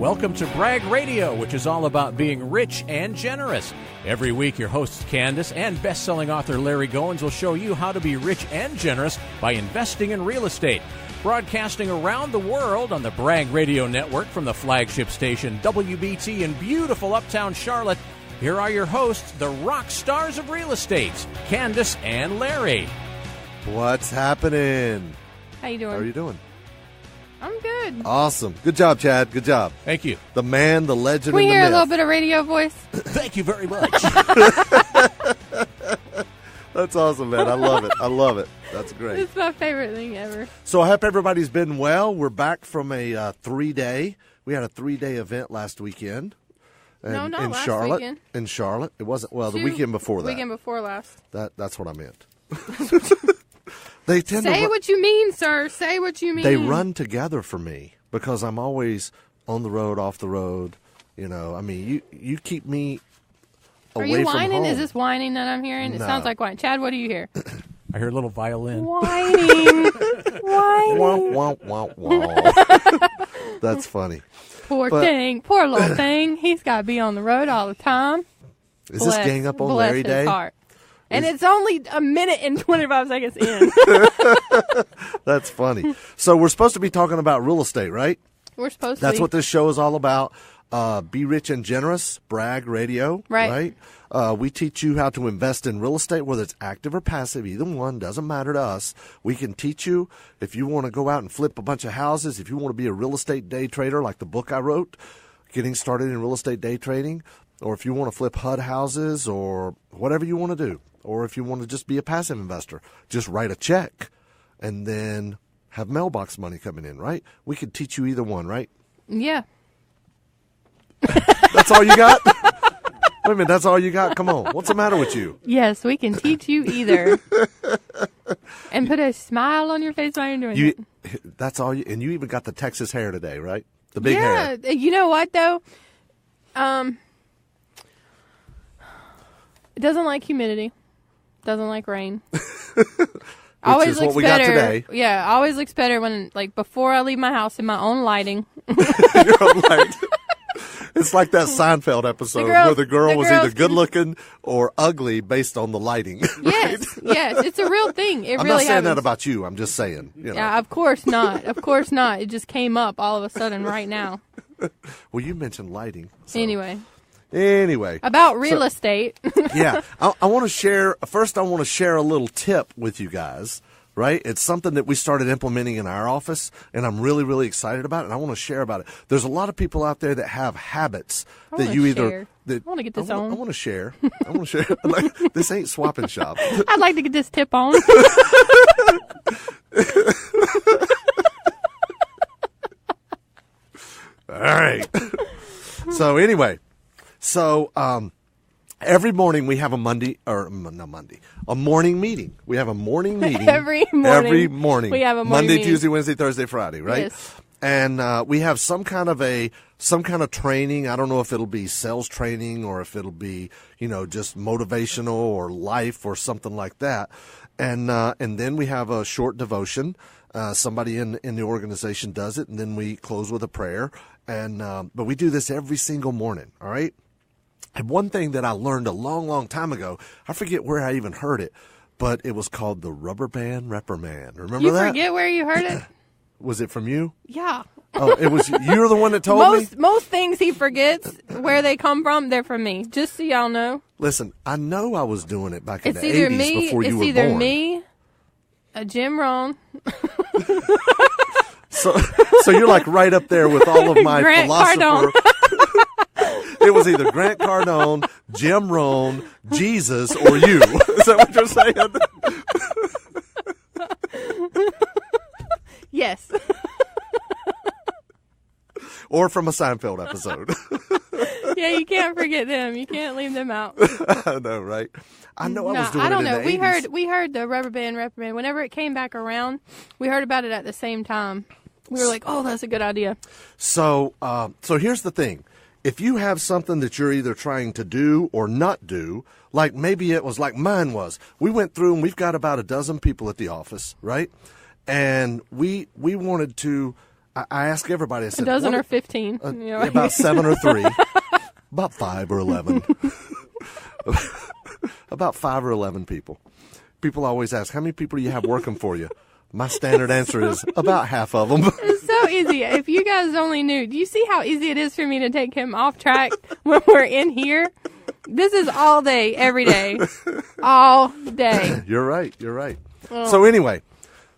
Welcome to Brag Radio, which is all about being rich and generous. Every week, your hosts Kandas and best-selling author Larry Goins will show you how to be rich and generous by investing in real estate. Broadcasting around the world on the Brag Radio Network from the flagship station WBT in beautiful uptown Charlotte, here are your hosts, the rock stars of real estate, Kandas and Larry. What's happening? How you doing? How are you doing? I'm good. Awesome. Good job, Chad. Good job. Thank you. The man, the legend, Can we and the hear myth. a little bit of radio voice? Thank you very much. That's awesome, man. I love it. I love it. That's great. It's my favorite thing ever. So I hope everybody's been well. We're back from a 3-day. We had a 3-day event last weekend. No, not in last Charlotte. weekend. In Charlotte. It wasn't, well, the weekend before that. Weekend before last. That's what I meant. They tend Say to what you mean, sir. Say what you mean. They run together for me because I'm always on the road, off the road. You know, I mean, you keep me Are away you from whining? home. Is this whining that I'm hearing? It No. sounds like whining. Chad, what do you hear? I hear a little violin. Whining. Whining. Wah, wah, wah, wah. That's funny. Poor thing. Poor little thing. He's got to be on the road all the time. Is this Gang Up on bless Larry his Day? Heart. And it's only a minute and 25 seconds in. That's funny. So we're supposed to be talking about real estate, right? We're supposed That's to. what this show is all about. Be rich and generous, Brag Radio. Right. We teach you how to invest in real estate, whether it's active or passive. Either one doesn't matter to us. We can teach you if you want to go out and flip a bunch of houses, if you want to be a real estate day trader like the book I wrote, Getting Started in Real Estate Day Trading, or if you want to flip HUD houses or whatever you want to do, or if you want to just be a passive investor, just write a check and then have mailbox money coming in, right? We could teach you either one, right? Yeah. That's all you got? Wait a minute, that's all you got? Come on. What's the matter with you? Yes, we can teach you either. And put a smile on your face while you're doing it. That's all you, and you even got the Texas hair today, right? The big hair. Yeah, you know what though? It doesn't like humidity. Doesn't like rain. Which is what we got today. Yeah, always looks better when, like, before I leave my house in my own lighting. Your own light. It's like that Seinfeld episode where the girl was either good looking or ugly based on the lighting. Yes, yes, it's a real thing. It I'm really not saying that happens. about you. I'm just saying. You know. Yeah, of course not. Of course not. It just came up all of a sudden right now. Well, you mentioned lighting. So. Anyway, about real estate. Yeah, I want to share. First, I want to share a little tip with you guys. Right? It's something that we started implementing in our office, and I'm really, really excited about it, and I want to share about it. There's a lot of people out there that have habits that you either... I want to get this on. I want to share. I want to share. Like, this ain't swap and shop. I'd like to get this tip on. All right. So anyway, every morning we have a morning meeting. We have a morning meeting. Every morning. We have a morning Monday, meeting. Tuesday, Wednesday, Thursday, Friday, right? Yes. And we have some kind of training. I don't know if it'll be sales training or if it'll be, just motivational or life or something like that. And then we have a short devotion. Somebody in the organization does it, and then we close with a prayer. But we do this every single morning. All right. And one thing that I learned a long, long time ago, I forget where I even heard it, but it was called the Rubber Band Reprimand. Remember that? You forget where you heard it? Was it from you? Yeah. Oh, it was you're the one that told me? Most things he forgets where they come from, they're from me. Just so y'all know. Listen, I know I was doing it back in It's the either 80s me, before you were it's either born. me, a Jim Rohn. So you're like right up there with all of my Grant philosopher. It was either Grant Cardone, Jim Rohn, Jesus, or you. Is that what you're saying? Yes. Or from a Seinfeld episode. Yeah, you can't forget them. You can't leave them out. I know, right? I know I was doing I don't it in know. the 80s. We heard the Rubber Band Reprimand. Whenever it came back around, we heard about it at the same time. We were like, "Oh, that's a good idea." So here's the thing. If you have something that you're either trying to do or not do, like maybe it was like mine was, we went through and we've got about a dozen people at the office, right? And we wanted to I ask everybody. I said, a dozen or 15. About 7 or 3. About 5 or 11. About 5 or 11 people. People always ask, how many people do you have working for you? My standard answer is about half of them. It's so easy. If you guys only knew. Do you see how easy it is for me to take him off track when we're in here? This is all day, every day. All day. You're right. Oh. So anyway,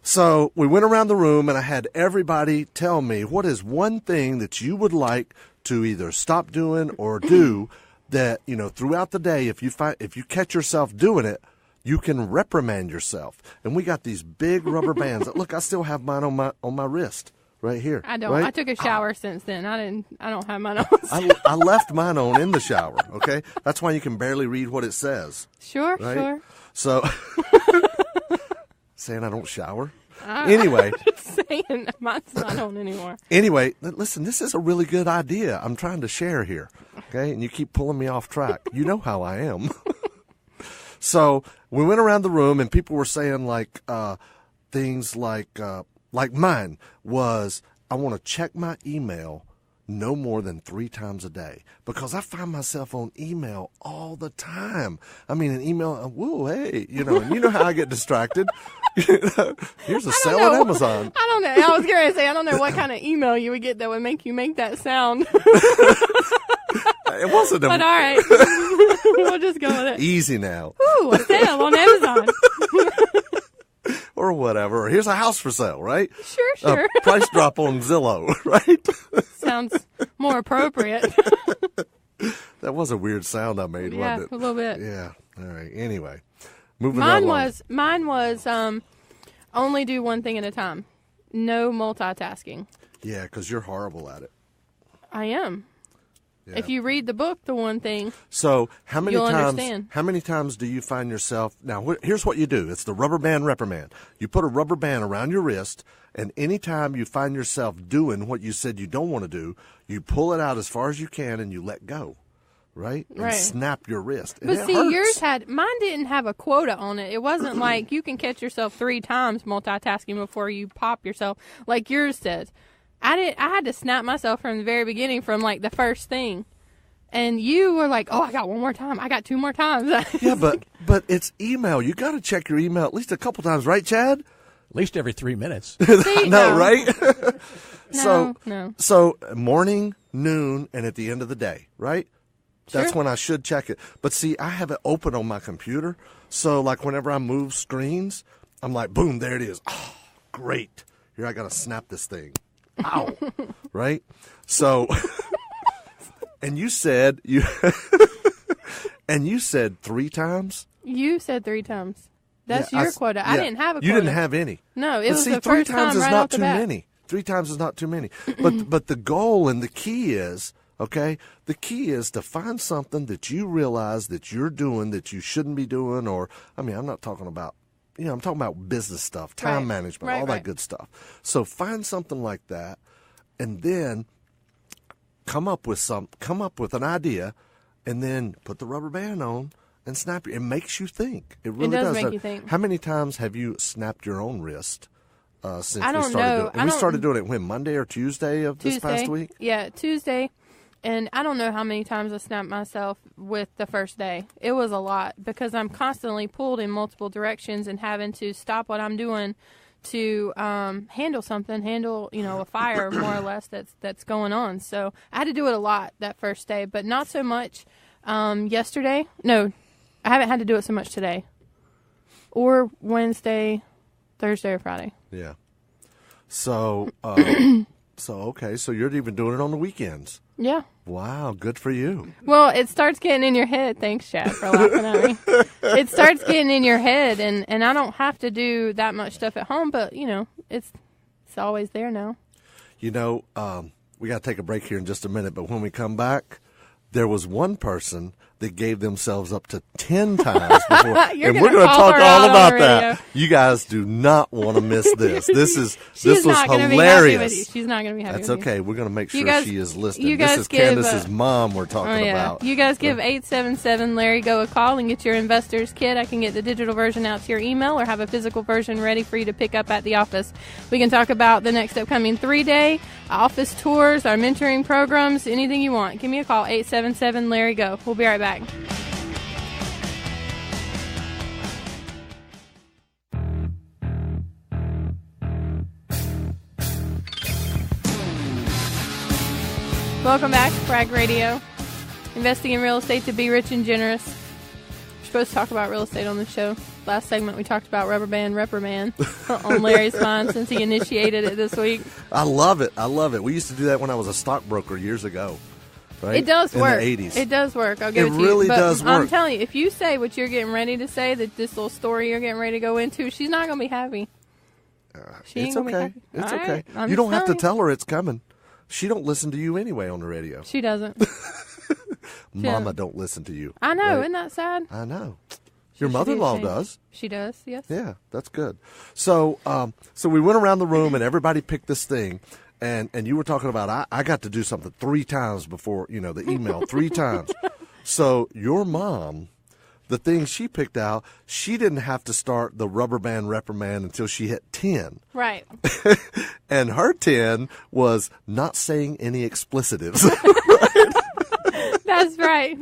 so we went around the room and I had everybody tell me what is one thing that you would like to either stop doing or do that, throughout the day, if you catch yourself doing it, you can reprimand yourself. And we got these big rubber bands. Look, I still have mine on my wrist right here. I don't. Right? I took a shower since then. I don't have mine on. I left mine on in the shower, okay? That's why you can barely read what it says. Sure, right? sure. So, saying I don't shower? Anyway. Saying mine's not on anymore. Anyway, listen, this is a really good idea I'm trying to share here, okay? And you keep pulling me off track. You know how I am. So we went around the room and people were saying things like mine was, I want to check my email no more than 3 times a day because I find myself on email all the time. I mean, an email, whoa, hey, and you know how I get distracted. Here's a sale at Amazon. I don't know. I was going to say, I don't know what kind of email you would get that would make you make that sound. It wasn't But all right. We'll just go with it. Easy now. Ooh, a sale on Amazon. Or whatever. Here's a house for sale, right? Sure. Price drop on Zillow, right? Sounds more appropriate. That was a weird sound I made, Yeah, wasn't it? a little bit. Yeah. All right. Anyway, moving right along. Mine was only do one thing at a time. No multitasking. Yeah, because you're horrible at it. I am. Yeah. If you read the book, The One Thing, so how many you'll times? understand. How many times do you find yourself? Now, here's what you do. It's the rubber band reprimand. You put a rubber band around your wrist, and anytime you find yourself doing what you said you don't want to do, you pull it out as far as you can and you let go, right? And Right. snap your wrist. And But it see, hurts. mine didn't have a quota on it. It wasn't like you can catch yourself 3 times multitasking before you pop yourself, like yours says. I had to snap myself from the very beginning, from like the first thing. And you were like, "Oh, I got one more time. I got 2 more times." Yeah, but it's email. You got to check your email at least a couple times, right, Chad? At least every 3 minutes. See, No, right? No. So morning, noon, and at the end of the day, right? That's Sure. when I should check it. But see, I have it open on my computer. So like whenever I move screens, I'm like, boom, there it is. Oh, great. Here I got to snap this thing. Ow. Right? So, and you said and you said 3 times? You said 3 times. That's Yeah, your quota. I didn't have a quota. You didn't have any. No, it But was see, the 3 first times time is right not off the too bat. many. 3 times is not too many. But the goal and the key is, okay, the key is to find something that you realize that you're doing that you shouldn't be doing, or, I mean, I'm not talking about, I'm talking about business stuff, time Right. management, Right, all that right. good stuff. So find something like that, and then come up with an idea, and then put the rubber band on and snap it. It makes you think. It really does does. make you think. How many times have you snapped your own wrist since I we don't started know. doing it? And we started doing it when, Monday or Tuesday of this past week? Yeah, Tuesday. And I don't know how many times I snapped myself with the first day. It was a lot because I'm constantly pulled in multiple directions and having to stop what I'm doing to handle a fire more or less that's going on. So I had to do it a lot that first day, but not so much yesterday. No, I haven't had to do it so much today or Wednesday, Thursday, or Friday. Yeah. So, okay, so you're even doing it on the weekends. Yeah. Wow, good for you. Well, it starts getting in your head. Thanks, Chad, for laughing at me. It starts getting in your head, and I don't have to do that much stuff at home, but, it's always there now. We got to take a break here in just a minute, but when we come back, there was one person that gave themselves up to 10 times before. And we're going to talk all about that. You guys do not want to miss this. This was hilarious. She's not going to be happy That's with okay. You. We're going to make sure she is listening. This is Candace's mom we're talking about. You guys give 877-LARRY-GO a call and get your investor's kit. I can get the digital version out to your email or have a physical version ready for you to pick up at the office. We can talk about the next upcoming 3-day office tours, our mentoring programs, anything you want. Give me a call, 877-LARRY-GO. We'll be right back. Welcome back to Frag Radio. Investing in real estate to be rich and generous. We're supposed to talk about real estate on the show. Last segment we talked about Rubber Band Reprimand on Larry's mind since he initiated it this week. I love it. We used to do that when I was a stockbroker years ago. Right? It does work. In the 80s. It does work. I'll give it to you. It really does work. I'm telling you, if you say what you're getting ready to say, that this little story you're getting ready to go into, she's not going to be happy. It's okay. It's okay. Right. You don't have to tell her it's coming. She don't listen to you anyway on the radio. She doesn't. Mama don't listen to you. I know. Right? Isn't that sad? I know. Your mother-in-law does. She does, yes. Yeah, that's good. So we went around the room and everybody picked this thing. And you were talking about, I got to do something 3 times before, the email, 3 times. So your mom, the thing she picked out, she didn't have to start the Rubber Band Reprimand until she hit 10. Right. And her 10 was not saying any explicitives. That's right.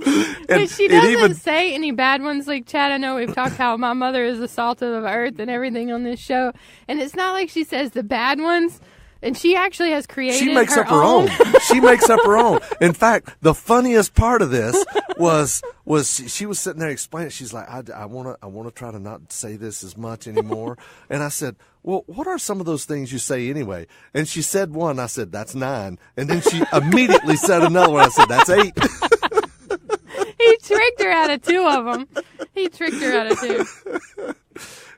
But she doesn't say any bad ones. Like, Chad, I know we've talked how my mother is the salt of the earth and everything on this show. And it's not like she says the bad ones. And she actually has created She makes up her own. She makes up her own. In fact, the funniest part of this was she was sitting there explaining. She's like, I want to try to not say this as much anymore. And I said, well, what are some of those things you say anyway? And she said one. I said, that's 9. And then she immediately said another one. I said, that's 8. He tricked her out of 2 of them. He tricked her out of 2.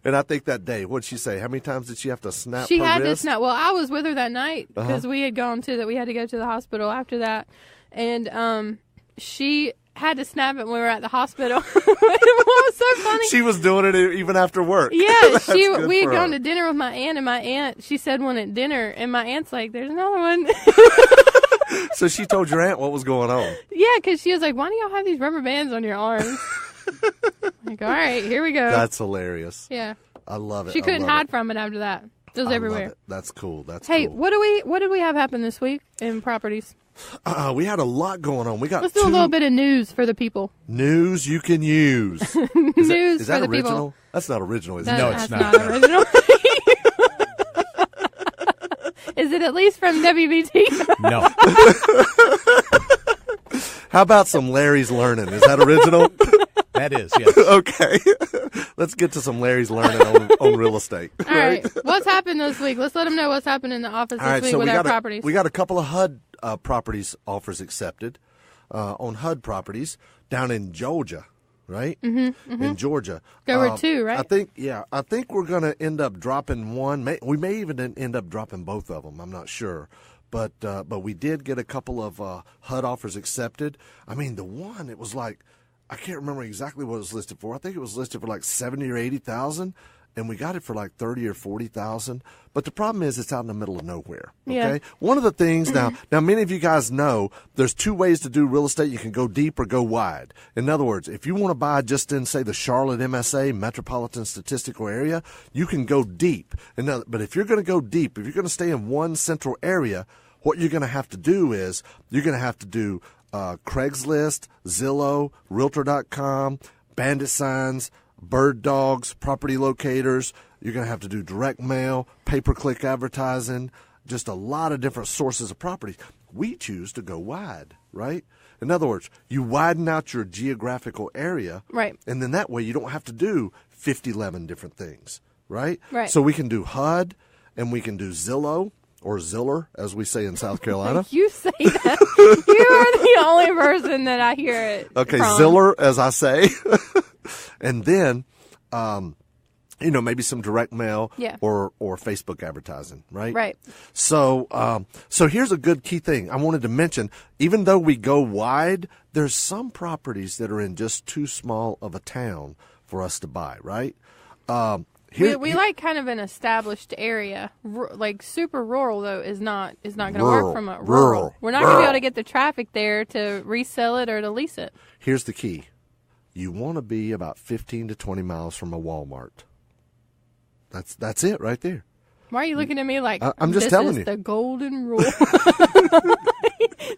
And I think that day, what'd she say? How many times did she have to snap She her had wrist? to snap. Well, I was with her that night because we had gone to that. We had to go to the hospital after that. And she had to snap it when we were at the hospital. What was so funny? She was doing it even after work. Yeah, we had gone to dinner with my aunt, and my aunt, she said one at dinner, and my aunt's like, there's another one. So she told your aunt what was going on. Yeah, because she was like, why do y'all have these rubber bands on your arms? Like, all right, here we go. That's hilarious. Yeah. I love it. She couldn't hide from it after that. It was everywhere. Love it. That's cool. Hey, cool. what did we have happen this week in properties? We had a lot going on. Let's do a little bit of news for the people. News you can use. Is that original? People. That's not original, is it? No, it's not original. Is it at least from WBT? No. How about some Larry's Learning? Is that original? That is, yes. Okay. Let's get to some Larry's Learning on real estate. All right. What's happened this week? Let's let them know what's happened in the office this week with our properties. We got a couple of HUD properties offers accepted on HUD properties down in Georgia, right? Mm-hmm. In Georgia. There were 2, right? I think we're going to end up dropping one. We may even end up dropping both of them. I'm not sure. But we did get a couple of HUD offers accepted. I mean, the one, it was like, I can't remember exactly what it was listed for. I think it was listed for like 70 or 80,000, and we got it for like 30 or 40,000. But the problem is, it's out in the middle of nowhere. Okay. Yeah. One of the things now, many of you guys know there's 2 ways to do real estate. You can go deep or go wide. In other words, if you want to buy just in, say, the Charlotte MSA, Metropolitan Statistical Area, you can go deep. But if you're going to go deep, if you're going to stay in one central area, what you're going to have to do is you're going to have to do Craigslist, Zillow, Realtor.com, bandit signs, bird dogs, property locators. You're going to have to do direct mail, pay-per-click advertising, just a lot of different sources of property. We choose to go wide, right? In other words, you widen out your geographical area, right? And then that way you don't have to do 11 different things, right? Right. So we can do HUD, and we can do Zillow, or Ziller, as we say in South Carolina. You say that. You are the only person that I hear it Okay, from. Ziller, as I say. And then maybe some direct mail Yeah. or Facebook advertising, right? Right. So, so here's a good key thing I wanted to mention. Even though we go wide, there's some properties that are in just too small of a town for us to buy, right? We like kind of an established area. Like super rural though is not going to work from a rural. We're not going to be able to get the traffic there to resell it or to lease it. Here's the key. You want to be about 15 to 20 miles from a Walmart. That's it right there. Why are you looking at me like I'm just telling you? The golden rule?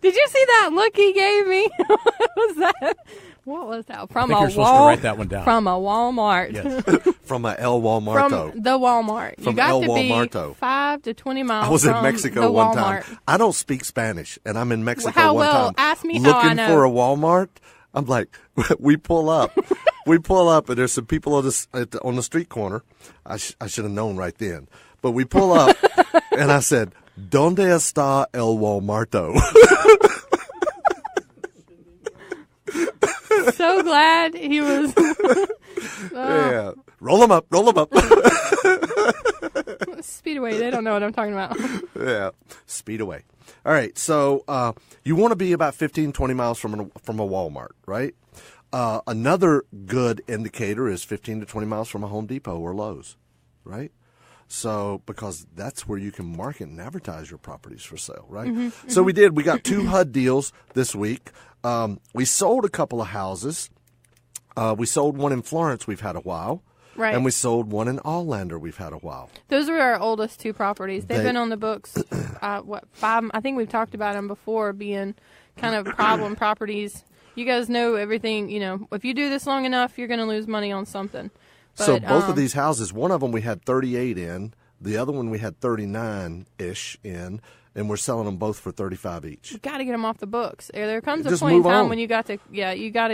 Did you see that look he gave me? What was that? What was that? From I think you're supposed to write that one down. From a Walmart. Yes. From a El Walmarto. From the Walmart. From you got El to Walmarto. be 5 to 20 miles. I was from in Mexico the one Walmart. time. I don't speak Spanish, and I'm in Mexico How one well? time. Ask me looking how I know. for a Walmart. I'm like, we pull up. We pull up, and there's some people on the street corner. I should have known right then. But we pull up, and I said, ¿Dónde está el Walmarto? So glad he was. Yeah. Roll them up. Speedway, they don't know what I'm talking about. Yeah. Speed away. All right. So you want to be about 15, 20 miles from a Walmart, right? Another good indicator is 15 to 20 miles from a Home Depot or Lowe's, right? So, because that's where you can market and advertise your properties for sale, right? Mm-hmm, so we got 2 HUD deals this week. We sold a couple of houses. We sold one in Florence we've had a while. Right. And we sold one in Allander we've had a while. Those were our oldest 2 properties. They've been on the books, 5? I think we've talked about them before being kind of problem properties. You guys know everything, if you do this long enough, you're going to lose money on something. But, so both of these houses, one of them we had 38 in, the other one we had 39-ish in, and we're selling them both for 35 each. You got to get them off the books. There comes a Just point in move time on. when you got to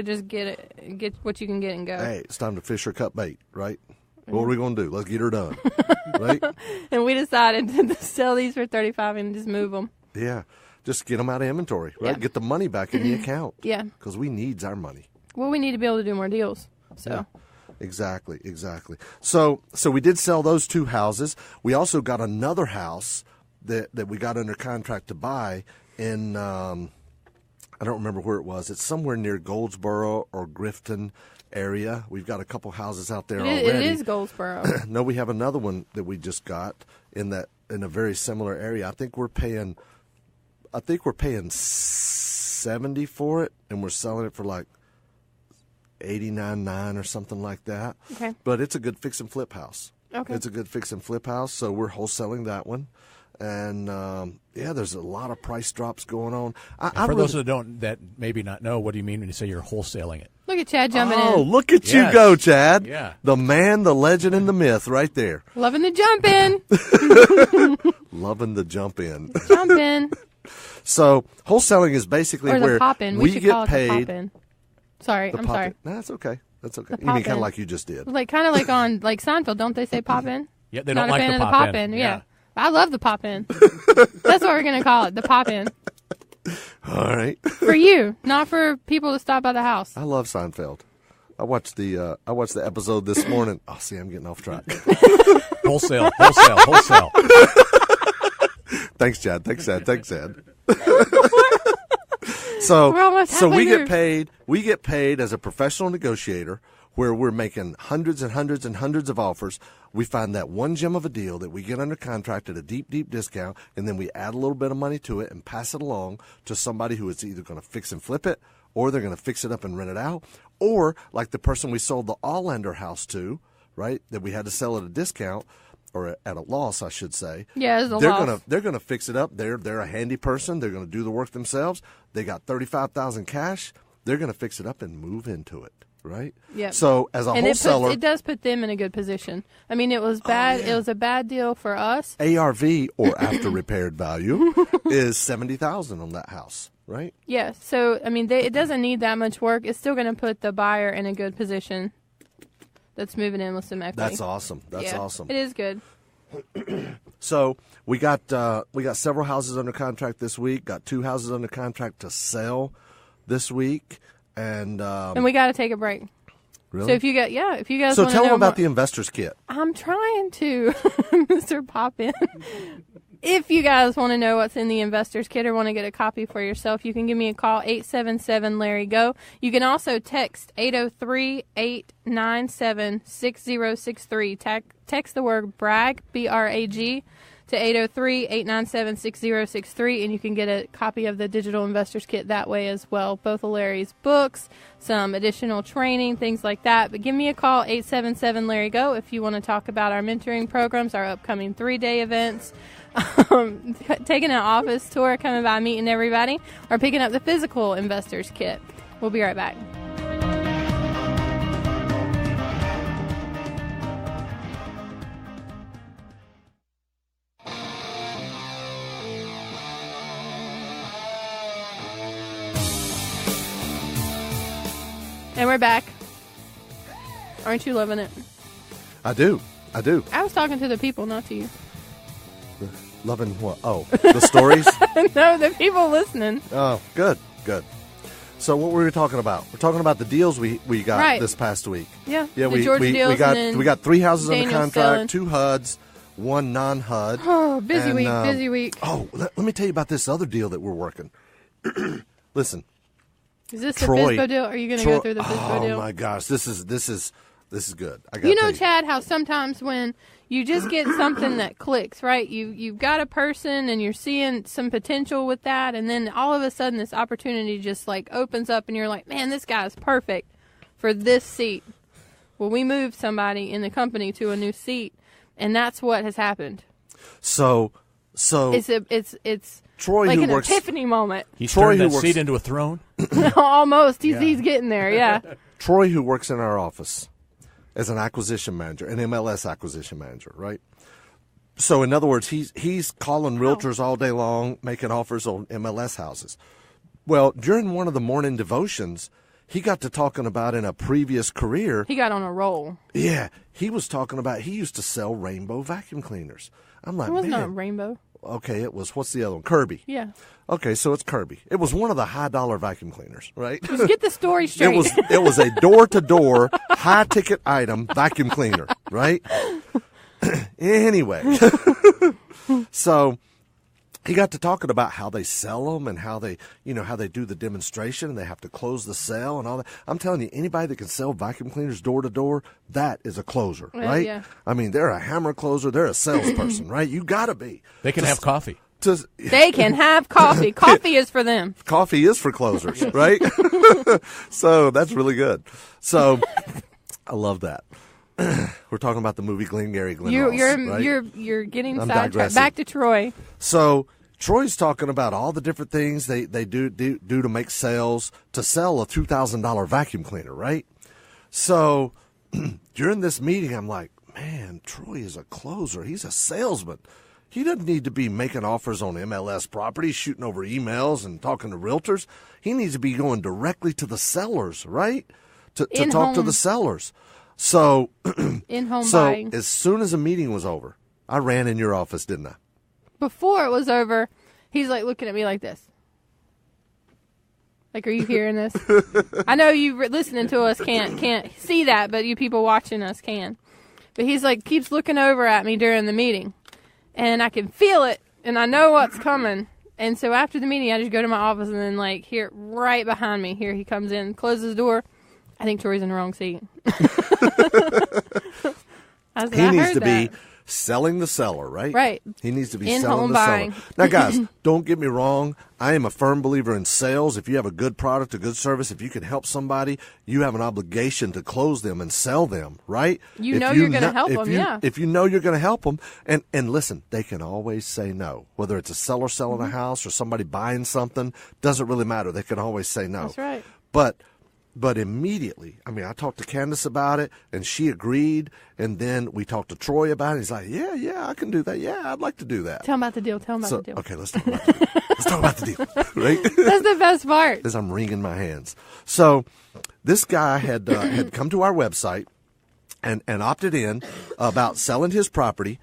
just get what you can get and go. Hey, it's time to fish or cut bait, right? What are we going to do? Let's get her done, right? And we decided to sell these for 35 and just move them. Yeah, just get them out of inventory, right? Yeah. Get the money back in the account. Yeah. Because we needs our money. Well, we need to be able to do more deals. So. Yeah. Exactly. So we did sell those 2 houses. We also got another house that we got under contract to buy in, I don't remember where it was. It's somewhere near Goldsboro or Grifton area. We've got a couple houses out there already. It is Goldsboro. No, we have another one that we just got in a very similar area. I think we're paying 70 for it, and we're selling it for like $89,900 or something like that. Okay. But it's a good fix and flip house. Okay. It's a good fix and flip house, so we're wholesaling that one. And there's a lot of price drops going on. For those that maybe not know, what do you mean when you say you're wholesaling it? Look at Chad jumping in. Oh, look at Yes. you go, Chad. Yeah. The man, the legend, and the myth right there. Loving the jump in. Loving the jump in. Jump in. So wholesaling is basically Or the where pop in. we should get call it paid. the pop in. Sorry, I'm sorry. No, that's okay. That's okay. The You mean kind pop-in. of like you just did. Kind of like on Seinfeld, don't they say pop in? Yeah, they Not don't a like fan the of the pop pop in. in. Yeah. I love the pop in. That's what we're gonna call it, the pop in. All right. For you, not for people to stop by the house. I love Seinfeld. I watched the episode this morning. Oh, see, I'm getting off track. Wholesale. Thanks, Chad. So We're almost halfway we get through. paid. We get paid as a professional negotiator, where we're making hundreds and hundreds and hundreds of offers. We find that one gem of a deal that we get under contract at a deep, deep discount, and then we add a little bit of money to it and pass it along to somebody who is either going to fix and flip it, or they're going to fix it up and rent it out, or like the person we sold the Allander house to, right? That we had to sell at a discount. Or at a loss, I should say. Yeah, it's a loss. They're gonna fix it up. They're a handy person. They're gonna do the work themselves. They got $35,000 cash. They're gonna fix it up and move into it, right? Yeah. So as a And wholesaler, it does put them in a good position. I mean, it was bad. yeah. It was a bad deal for us. ARV or after repaired value is $70,000 on that house, right? Yeah. So I mean, it doesn't need that much work. It's still going to put the buyer in a good position. That's moving in with some equity. That's awesome. That's awesome. It is good. So we got several houses under contract this week. Got 2 houses under contract to sell this week, and And we got to take a break. Really? So if you guys So want to tell know them about more, the investor's kit. I'm trying to, Mr. Poppin. If you guys want to know what's in the investor's kit or want to get a copy for yourself, you can give me a call, 877-LARRY-GO. You can also text 803-897-6063. Text the word BRAG, B-R-A-G, to 803-897-6063, and you can get a copy of the digital investor's kit that way as well. Both of Larry's books, some additional training, things like that. But give me a call, 877-LARRY-GO, if you want to talk about our mentoring programs, our upcoming 3-day events, taking an office tour, coming by, meeting everybody, or picking up the physical investor's kit. We'll be right back. And we're back. Aren't you loving it? I do. I was talking to the people, not to you. Loving what? Oh, the stories? No, the people listening. Oh, good. So what were we talking about? We're talking about the deals we got this past week. Yeah, Yeah, the Georgia deals, we got 3 houses under Daniel's contract, selling. 2 HUDs, 1 non-HUD. Oh, busy week. Oh, let me tell you about this other deal that we're working. Listen. Is this Troy, the FISBO deal? Are you going to go through the FISBO deal? Oh my gosh, this is good. I You know, Chad, how sometimes when you just get something that clicks, right? You've got a person and you're seeing some potential with that, and then all of a sudden this opportunity just like opens up, and you're like, man, this guy's perfect for this seat. Well, we moved somebody in the company to a new seat, and that's what has happened. So it's Troy, like who an works, epiphany moment. He's Troy, turned who that works- seat into a throne. Almost. He's getting there. Yeah. Troy, who works in our office as an acquisition manager, an MLS acquisition manager, right? So in other words, he's calling realtors all day long, making offers on MLS houses. Well, during one of the morning devotions, he got to talking about in a previous career. He got on a roll. Yeah, he was talking about he used to sell rainbow vacuum cleaners. I'm like, It wasn't man. a rainbow. Okay, it was, what's the other one? Kirby. Yeah. Okay, so it's Kirby. It was one of the high-dollar vacuum cleaners, right? Just get the story straight. It was a door-to-door, high-ticket item vacuum cleaner, right? Anyway, so he got to talking about how they sell them and how they do the demonstration and they have to close the sale and all that. I'm telling you, anybody that can sell vacuum cleaners door-to-door, that is a closer, right? Yeah. I mean, they're a hammer closer. They're a salesperson, right? You got to be. They can have coffee. They can have coffee. Coffee is for them. Coffee is for closers, right? So that's really good. So I love that. We're talking about the movie Glengarry Glen Ross, right? You're getting I'm sidetracked. digressing. Back to Troy. So Troy's talking about all the different things they do to make sales to sell a $2,000 vacuum cleaner, right? So during this meeting, I'm like, man, Troy is a closer. He's a salesman. He doesn't need to be making offers on MLS properties, shooting over emails and talking to realtors. He needs to be going directly to the sellers, right? To talk to the sellers. So, In-home so buying. as soon as the meeting was over, I ran in your office, didn't I? Before it was over, he's like looking at me like this. Like, are you hearing this? I know you listening to us can't see that, but you people watching us can. But he's like, keeps looking over at me during the meeting. And I can feel it, and I know what's coming. And so after the meeting, I just go to my office, and then, like, here, right behind me, here he comes in, closes the door. I think Troy's in the wrong seat. He needs to be selling the seller, right? Right. He needs to be In selling home the buying. seller. Now, guys, don't get me wrong. I am a firm believer in sales. If you have a good product, a good service, if you can help somebody, you have an obligation to close them and sell them, right? You know you're going to help them, yeah. If you know you're going to help them, and listen, they can always say no. Whether it's a seller selling a house or somebody buying something, doesn't really matter. They can always say no. That's right. But immediately, I mean, I talked to Kandas about it, and she agreed. And then we talked to Troy about it. He's like, yeah, I can do that. Yeah, I'd like to do that. Tell him about the deal. the deal. Okay, let's talk about the deal. Let's talk about the deal, right? That's the best part. As I'm wringing my hands. So this guy had come to our website and opted in about selling his property,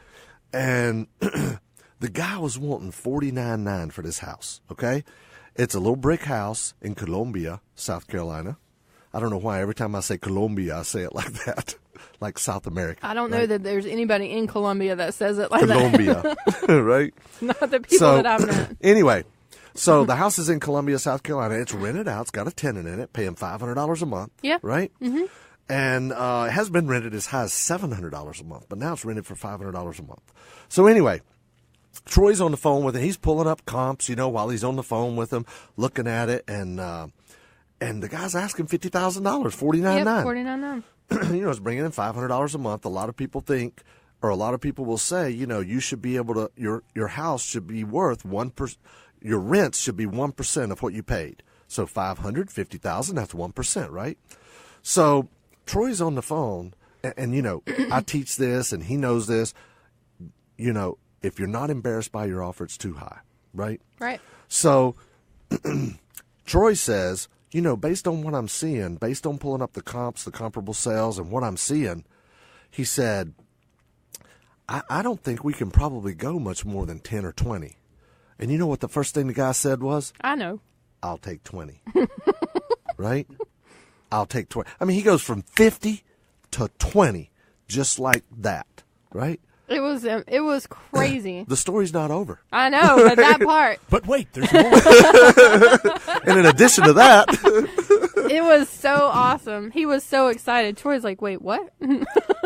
and the guy was wanting $49,900 for this house, okay? It's a little brick house in Columbia, South Carolina. I don't know why. Every time I say Colombia, I say it like that, like South America. I don't know that there's anybody in Colombia that says it like Colombia, right? Not the people that I've met. Anyway, so the house is in Columbia, South Carolina. It's rented out. It's got a tenant in it, paying $500 a month. Yeah. Right? Mm-hmm. And it has been rented as high as $700 a month, but now it's rented for $500 a month. So anyway, Troy's on the phone with him. He's pulling up comps, while he's on the phone with him, looking at it, and the guy's asking $50,000, $49,900. Yep, $49,900. It's bringing in $500 a month. A lot of people think, or a lot of people will say, you should be able to, your house should be worth 1%. Your rents should be 1% of what you paid. So $550,000, that's 1%, right? So Troy's on the phone, and I teach this, and he knows this. If you're not embarrassed by your offer, it's too high, right? Right. So Troy says, based on what I'm seeing, based on pulling up the comps, the comparable sales, and what I'm seeing, he said, I don't think we can probably go much more than 10 or 20. And you know what the first thing the guy said was? I know. I'll take 20. Right? I'll take 20. I mean, he goes from 50 to 20 just like that, right? It was crazy. The story's not over. I know, but that part. But wait, there's more. And in addition to that, it was so awesome. He was so excited. Troy's like, wait, what?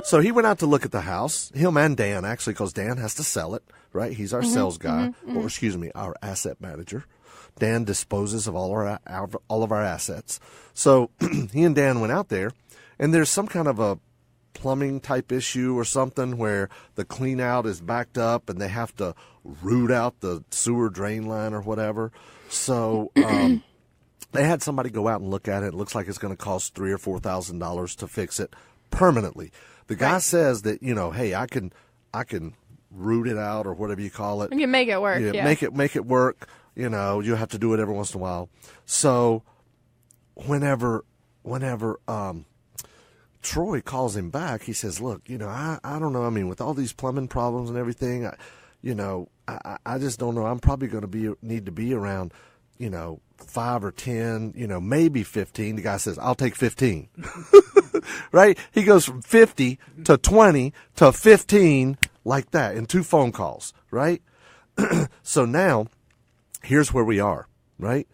So he went out to look at the house. Him and Dan, actually, because Dan has to sell it, right? He's our sales guy, or excuse me, our asset manager. Dan disposes of all of our assets. So he and Dan went out there, and there's some kind of a plumbing type issue or something where the clean out is backed up and they have to root out the sewer drain line or whatever. So they had somebody go out and look at it. It looks like it's going to cost $3,000 or $4,000 to fix it permanently. The guy says that, hey, I can root it out or whatever you call it. You can make it work. Yeah. Make it work. You have to do it every once in a while. So whenever Troy calls him back, he says, look, I don't know. I mean, with all these plumbing problems and everything, I just don't know. I'm probably going to need to be around, 5 or 10, maybe 15. The guy says, I'll take 15. Right? He goes from 50 to 20 to 15 like that in 2 phone calls, right? So now here's where we are, right?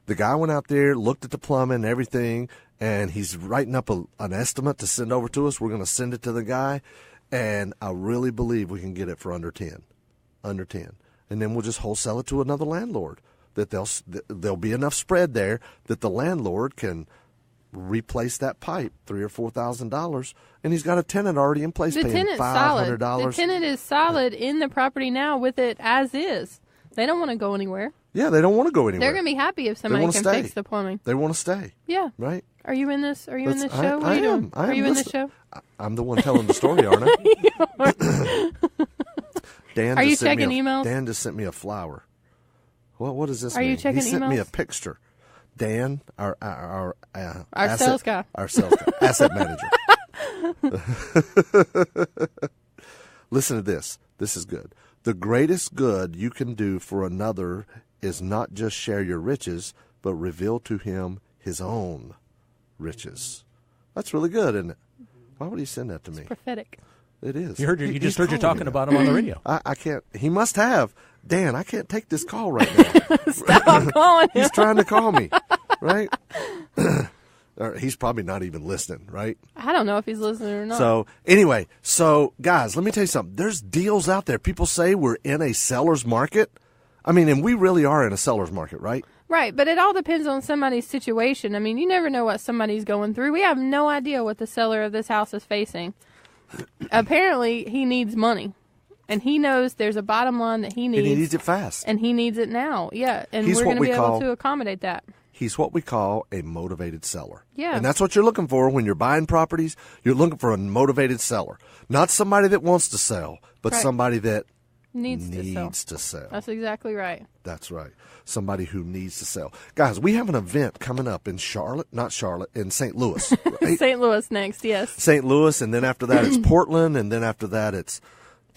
The guy went out there, looked at the plumbing and everything, and he's writing up an estimate to send over to us. We're going to send it to the guy, and I really believe we can get it for under 10. And then we'll just wholesale it to another landlord, that there'll be enough spread there that the landlord can replace that pipe, $3,000 or $4,000, and he's got a tenant already in place paying $500. The tenant is solid in the property now with it as is. They don't want to go anywhere. Yeah, they don't want to go anywhere. They're going to be happy if somebody can fix the plumbing. They want to stay. Yeah. Right? Are you in this? Are you in this show? I am. Are you in this show? I'm the one telling the story, aren't I? Dan Are you just sent checking me emails? Dan just sent me a flower. What does this Are mean? you checking He sent me a emails? picture. Dan, our sales guy. Our sales guy. Asset manager. Listen to this. This is good. The greatest good you can do for another is not just share your riches, but reveal to him his own riches. That's really good, isn't it? Why would he send that to me? It's prophetic. It is. You just heard you talking about him on the radio. I can't. He must have. Dan, I can't take this call right now. Stop calling him. He's trying to call me, right? Or he's probably not even listening, right? I don't know if he's listening or not. So anyway, guys, let me tell you something. There's deals out there. People say we're in a seller's market. I mean, and we really are in a seller's market, right? Right, but it all depends on somebody's situation. I mean, you never know what somebody's going through. We have no idea what the seller of this house is facing. Apparently, he needs money. And he knows there's a bottom line that he needs. And he needs it fast. And he needs it now. Yeah, and He's we're going to be able call- to accommodate that. He's what we call a motivated seller. Yeah. And that's what you're looking for when you're buying properties. You're looking for a motivated seller. Not somebody that wants to sell, but Right. somebody that Needs to sell. That's exactly right. That's right. Somebody who needs to sell. Guys, we have an event coming up in in St. Louis. Right? St. Louis next, yes. St. Louis, and then after that it's Portland, and then after that it's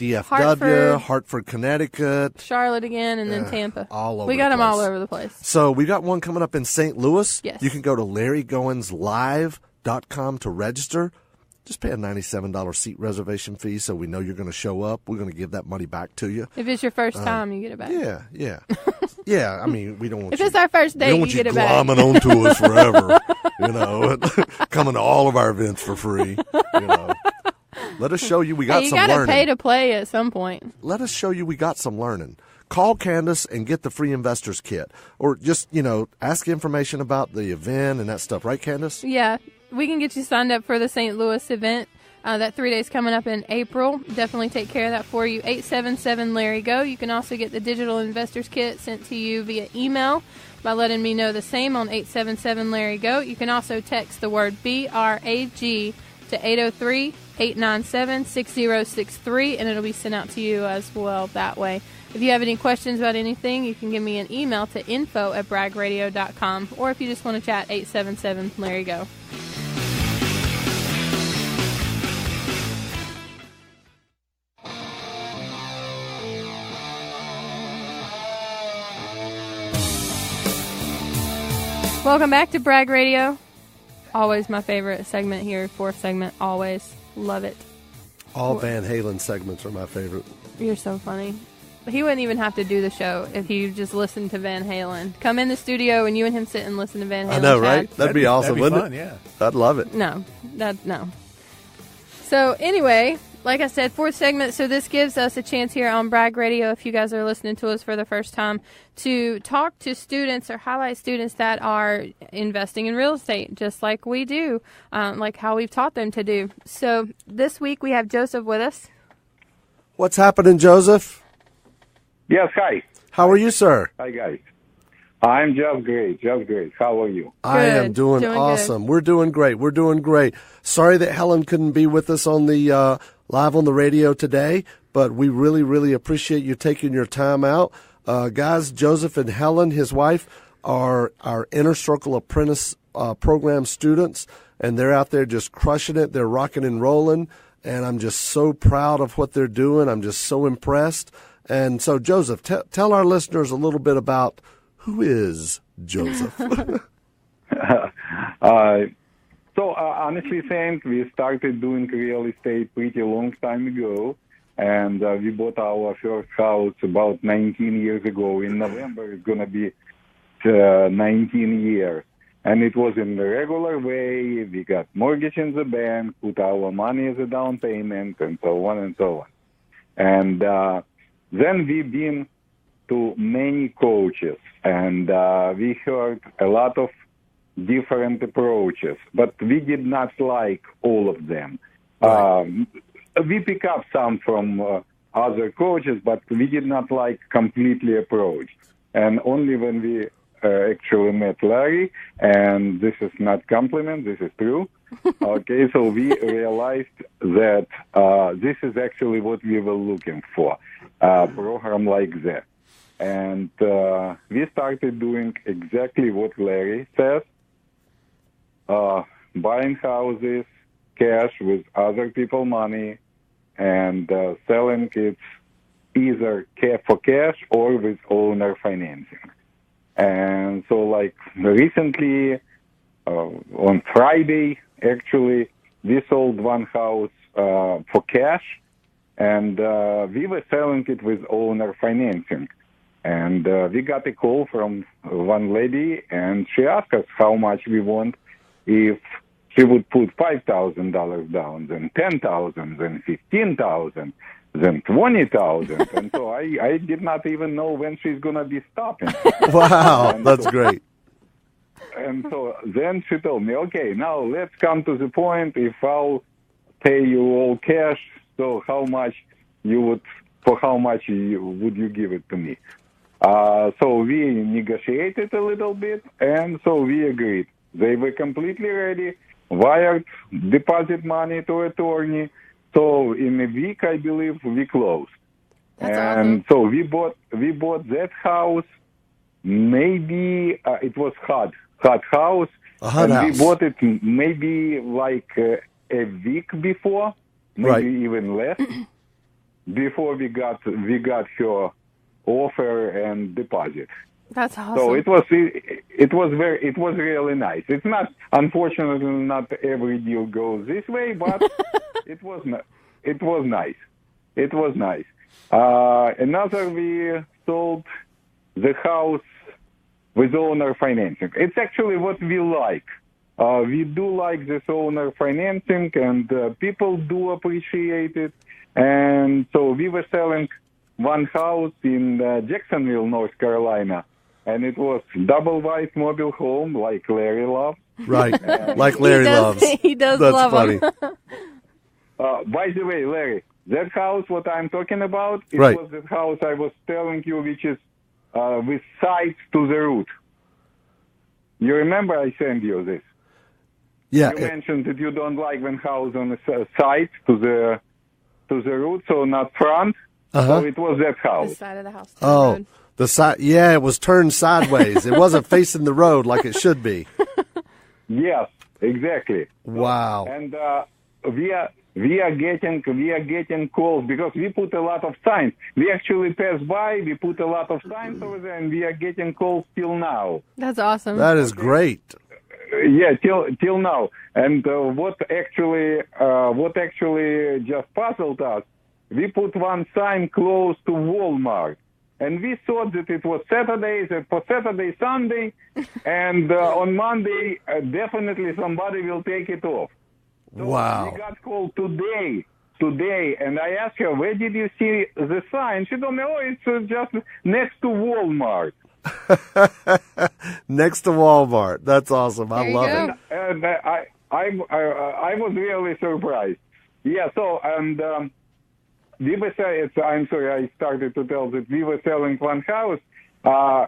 DFW, Hartford, Connecticut. Charlotte again, and then Tampa. All over We got the them all place. over the place. So we got one coming up in St. Louis. Yes. You can go to LarryGoinsLive.com to register. Just pay a $97 seat reservation fee so we know you're going to show up. We're going to give that money back to you. If it's your first time, you get it back. Yeah, yeah. Yeah, I mean, we don't want If it's our first date, you get it back. glomming onto us forever, coming to all of our events for free, Let us show you we got some learning. You got to pay to play at some point. Let us show you we got some learning. Call Kandas and get the free investors kit. Or just, ask information about the event and that stuff. Right, Kandas? Yeah. We can get you signed up for the St. Louis event. That 3 days coming up in April. Definitely take care of that for you. 877-LARRY-GO. You can also get the digital investors kit sent to you via email by letting me know the same on 877-LARRY-GO. You can also text the word BRAG to 803-897-6063, and it'll be sent out to you as well that way. If you have any questions about anything, you can give me an email to info@bragradio.com, or if you just want to chat, 877-LARRY-GO. Welcome back to Brag Radio. Always my favorite segment here, fourth segment, always. Love it. All Van Halen segments are my favorite. You're so funny. He wouldn't even have to do the show if he just listened to Van Halen. Come in the studio and you and him sit and listen to Van Halen. I know, right? That'd be awesome, wouldn't fun, it? Yeah. I'd love it. No. So anyway, like I said, fourth segment. So this gives us a chance here on Brag Radio, if you guys are listening to us for the first time, to talk to students or highlight students that are investing in real estate, just like we do, like how we've taught them to do. So this week we have Joseph with us. What's happening, Joseph? Yes, hi. How are you, sir? Hi, guys. I'm just great. How are you? I am doing awesome. Good. We're doing great. Sorry that Helen couldn't be with us on the live on the radio today, but we really, really appreciate you taking your time out. Guys, Joseph and Helen, his wife, are our Inner Circle Apprentice program students, and they're out there just crushing it. They're rocking and rolling, and I'm just so proud of what they're doing. I'm just so impressed. And so, Joseph, tell our listeners a little bit about who is Joseph. Honestly saying, we started doing real estate pretty long time ago, and we bought our first house about 19 years ago. In November, it's going to be 19 years. And it was in the regular way. We got mortgage in the bank, put our money as a down payment, and so on and so on. And then we've been to many coaches, and we heard a lot of different approaches, but we did not like all of them. Right. We pick up some from other coaches, but we did not like completely approach. And only when we actually met Larry, and this is not compliment, this is true. Okay, so we realized that this is actually what we were looking for, a program like that. And we started doing exactly what Larry says, buying houses, cash with other people's money, and selling it either for cash or with owner financing. And so, like, recently, on Friday, actually, we sold one house for cash, and we were selling it with owner financing. And we got a call from one lady, and she asked us how much we want if she would put $5,000 down, then $10,000, then $15,000, then $20,000. And so I did not even know when she's going to be stopping. Wow, that's great. And so then she told me, okay, now let's come to the point. If I'll pay you all cash, so how much would you give it to me? So we negotiated a little bit, and so we agreed. They were completely ready, wired deposit money to attorney. So in a week, I believe, we closed. That's and awesome. So we bought that house. Maybe it was hot house. We bought it maybe like a week before, maybe even less. before we got her offer and deposit. That's awesome. So it was really nice. It's not, unfortunately, not every deal goes this way, but it was nice. It was nice. Another, we sold the house with owner financing. It's actually what we like. We do like this owner financing, and people do appreciate it. And so we were selling one house in Jacksonville, North Carolina, and it was double white mobile home like Larry loves. Right, like Larry loves. He does That's love funny. them. By the way, Larry, that house, what I'm talking about, it Right. was the house I was telling you, which is with sides to the root. You remember I sent you this? Yeah. You mentioned that you don't like when house on the side to the root, so not front. Uh-huh. So it was that The house. side of the house. Oh, the side. Yeah, it was turned sideways. It wasn't facing the road like it should be. Yes, exactly. Wow. And we are getting calls because we put a lot of signs. We actually pass by. We put a lot of signs over there, and we are getting calls till now. That's awesome. That is great. Yeah, till now. And what actually just puzzled us, we put one sign close to Walmart, and we thought that it was Saturday, for Saturday, Sunday, and on Monday, definitely somebody will take it off. So Wow. we got called today, and I asked her, where did you see the sign? She told me, it's just next to Walmart. Next to Walmart. That's awesome. I There you love go. it. And I was really surprised. Yeah, so, and we were selling, I'm sorry, I started to tell that we were selling one house.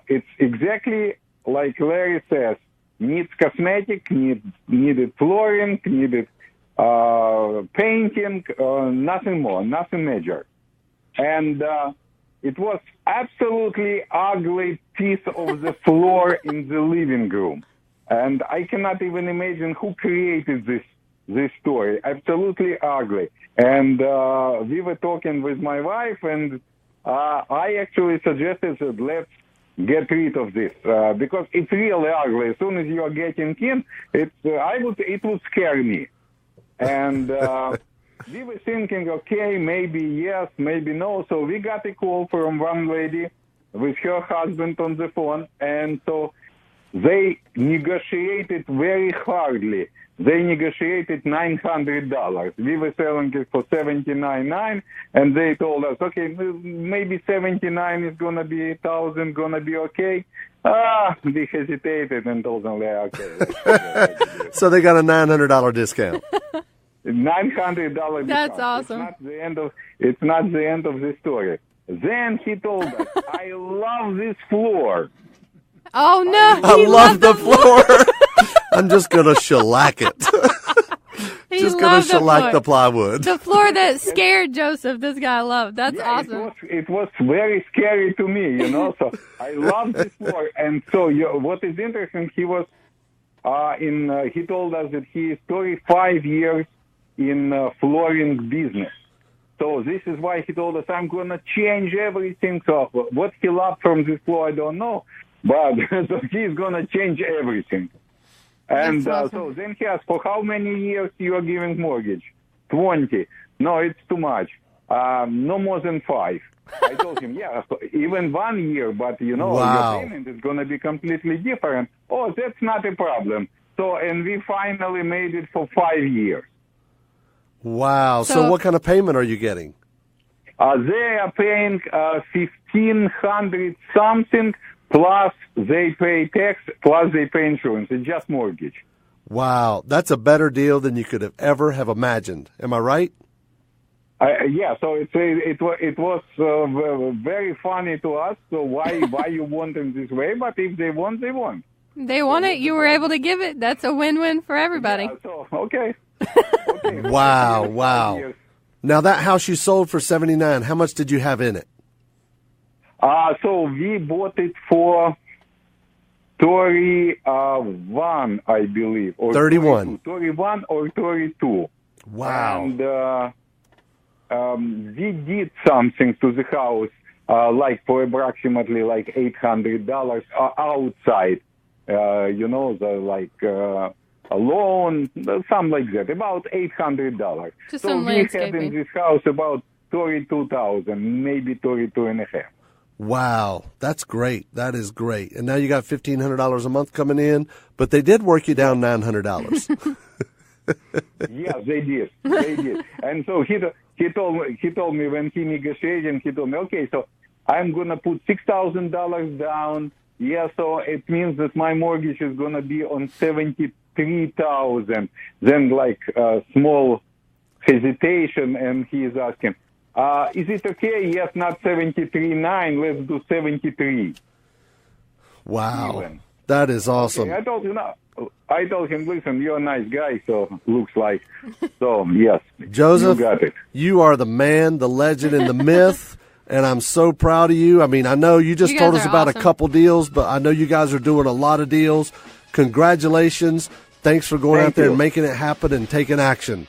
It's exactly like Larry says, needs cosmetic, needed flooring, needed painting, nothing more, nothing major. And it was absolutely ugly piece of the floor in the living room. And I cannot even imagine who created this story. Absolutely ugly. And we were talking with my wife, and I actually suggested that let's get rid of this because it's really ugly. As soon as you are getting in, it would scare me. And we were thinking, okay, maybe yes, maybe no. So we got a call from one lady with her husband on the phone, and so they negotiated very hardly. They negotiated $900. We were selling it for $79.9, and they told us, okay, maybe $79 is gonna be $1,000, gonna be okay. We hesitated and told them, yeah, okay. So they got a $900 discount. $900 discount. That's awesome. It's not the end of the story. Then he told us, I love this floor. Oh, no. I he love loved the floor. I'm just going to shellac it. He Just going loved to shellac the plywood. The floor that scared Joseph, this guy loved. That's Yeah, awesome. It was very scary to me, So I love this floor. And so what is interesting, he was he told us that he is 35 years in flooring business. So this is why he told us, I'm going to change everything. So what he loved from this floor, I don't know. But so he's going to change everything. And That's awesome. so then he asked, for how many years you are giving mortgage? 20. No, it's too much. No more than 5. I told him, yeah, even 1 year, but, Wow. your payment is going to be completely different. Oh, that's not a problem. So, and we finally made it for 5 years. Wow. So what kind of payment are you getting? They are paying $1,500 something, plus they pay tax, plus they pay insurance. It's just mortgage. Wow. That's a better deal than you could have ever have imagined. Am I right? Yeah, so it was very funny to us. So why you want them this way? But if they want, they want. They want it. You were able to give it. That's a win-win for everybody. Yeah, so okay. Wow. Wow. Now that house you sold for $79, how much did you have in it? So we bought it for 31, I believe, or 31. 31 or 32. Wow. we did something to the house, like for approximately like $800 outside. A loan, something like that, about $800. Just so some we had landscaping. in this house about 32,000, maybe 32 and a half. Wow, that's great. That is great. And now you got $1,500 a month coming in, but they did work you down $900. Yes, they did. They did. And so he told me when he negotiated, he told me, okay, so I'm going to put $6,000 down. Yeah, so it means that my mortgage is going to be on $73,000. Then like small hesitation, and he is asking, is it okay? Yes, not 73.9. Let's do 73. Wow, Even. that is awesome. Okay, I told him, listen, you're a nice guy, so looks like. So, yes, Joseph, you got it. You are the man, the legend, and the myth, and I'm so proud of you. I mean, I know you just You told guys us are about awesome. a couple deals, but I know you guys are doing a lot of deals. Congratulations. Thanks for going Thank out there you. and making it happen and taking action.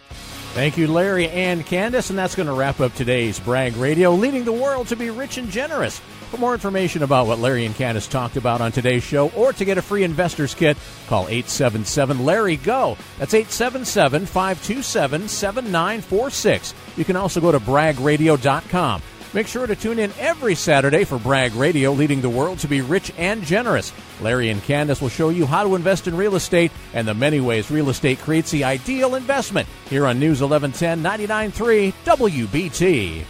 Thank you, Larry and Kandas, and that's going to wrap up today's Bragg Radio, leading the world to be rich and generous. For more information about what Larry and Kandas talked about on today's show, or to get a free investor's kit, call 877-LARRY-GO. That's 877-527-7946. You can also go to braggradio.com. Make sure to tune in every Saturday for Bragg Radio, leading the world to be rich and generous. Larry and Kandas will show you how to invest in real estate and the many ways real estate creates the ideal investment here on News 1110 99.3 WBT.